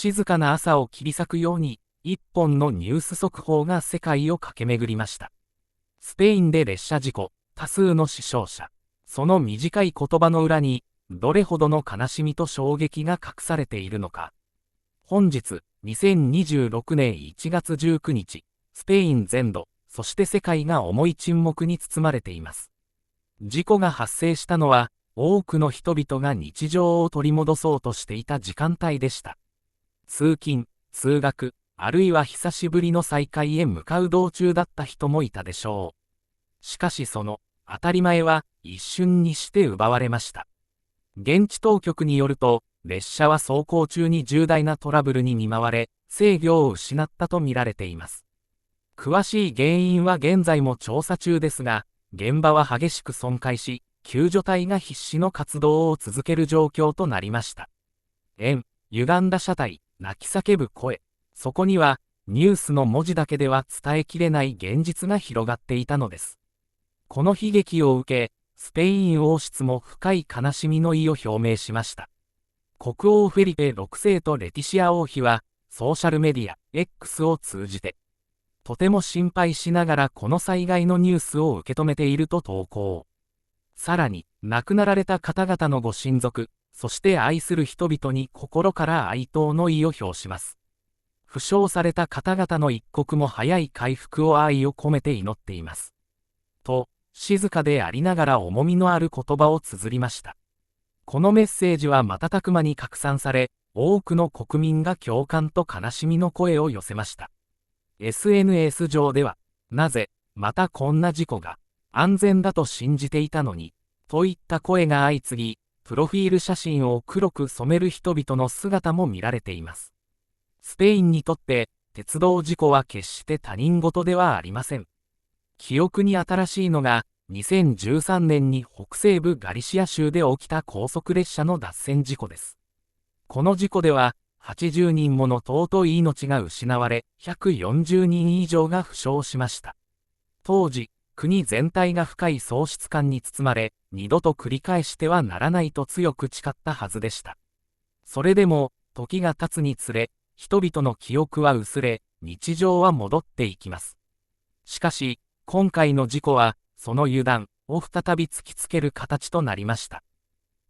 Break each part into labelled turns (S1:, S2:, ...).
S1: 静かな朝を切り裂くように、一本のニュース速報が世界を駆け巡りました。スペインで列車事故、多数の死傷者。その短い言葉の裏に、どれほどの悲しみと衝撃が隠されているのか。本日、2026年1月19日、スペイン全土、そして世界が重い沈黙に包まれています。事故が発生したのは、多くの人々が日常を取り戻そうとしていた時間帯でした。通勤、通学、あるいは久しぶりの再会へ向かう道中だった人もいたでしょう。しかしその当たり前は一瞬にして奪われました。現地当局によると、列車は走行中に重大なトラブルに見舞われ、制御を失ったとみられています。詳しい原因は現在も調査中ですが、現場は激しく損壊し、救助隊が必死の活動を続ける状況となりました。歪んだ車体、泣き叫ぶ声。そこには、ニュースの文字だけでは伝えきれない現実が広がっていたのです。この悲劇を受け、スペイン王室も深い悲しみの意を表明しました。国王フェリペ6世とレティシア王妃は、ソーシャルメディア X を通じて、とても心配しながらこの災害のニュースを受け止めていると投稿。さらに、亡くなられた方々のご親族、そして愛する人々に心から哀悼の意を表します。負傷された方々の一刻も早い回復を愛を込めて祈っています。と、静かでありながら重みのある言葉を綴りました。このメッセージは瞬く間に拡散され、多くの国民が共感と悲しみの声を寄せました。SNS 上では、なぜ、またこんな事故が、安全だと信じていたのに、といった声が相次ぎ、プロフィール写真を黒く染める人々の姿も見られています。スペインにとって、鉄道事故は決して他人事ではありません。記憶に新しいのが、2013年に北西部ガリシア州で起きた高速列車の脱線事故です。この事故では、80人もの尊い命が失われ、140人以上が負傷しました。当時、国全体が深い喪失感に包まれ、二度と繰り返してはならないと強く誓ったはずでした。それでも、時が経つにつれ、人々の記憶は薄れ、日常は戻っていきます。しかし、今回の事故は、その油断を再び突きつける形となりました。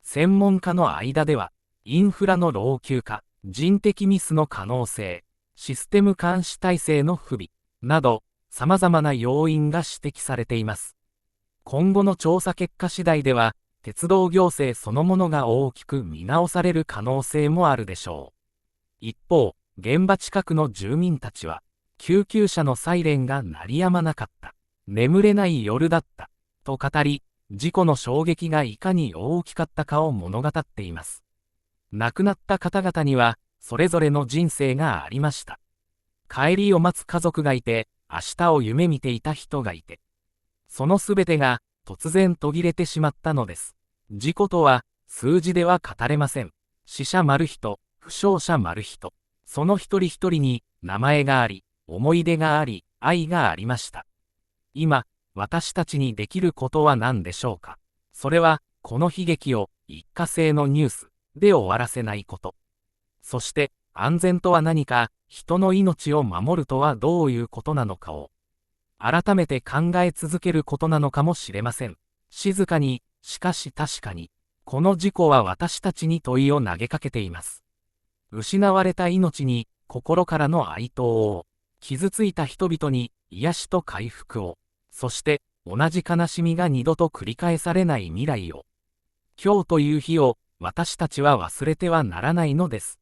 S1: 専門家の間では、インフラの老朽化、人的ミスの可能性、システム監視体制の不備、など、様々な要因が指摘されています。今後の調査結果次第では、鉄道行政そのものが大きく見直される可能性もあるでしょう。一方、現場近くの住民たちは、救急車のサイレンが鳴り止まなかった、眠れない夜だった、と語り、事故の衝撃がいかに大きかったかを物語っています。亡くなった方々には、それぞれの人生がありました。帰りを待つ家族がいて、明日を夢見ていた人がいて、そのすべてが突然途切れてしまったのです。事故とは数字では語れません。死者丸人、負傷者丸人。その一人一人に名前があり、思い出があり、愛がありました。今、私たちにできることは何でしょうか。それは、この悲劇を一過性のニュースで終わらせないこと。そして、安全とは何か、人の命を守るとはどういうことなのかを、改めて考え続けることなのかもしれません。静かに、しかし確かに、この事故は私たちに問いを投げかけています。失われた命に、心からの哀悼を、傷ついた人々に、癒しと回復を、そして、同じ悲しみが二度と繰り返されない未来を。今日という日を、私たちは忘れてはならないのです。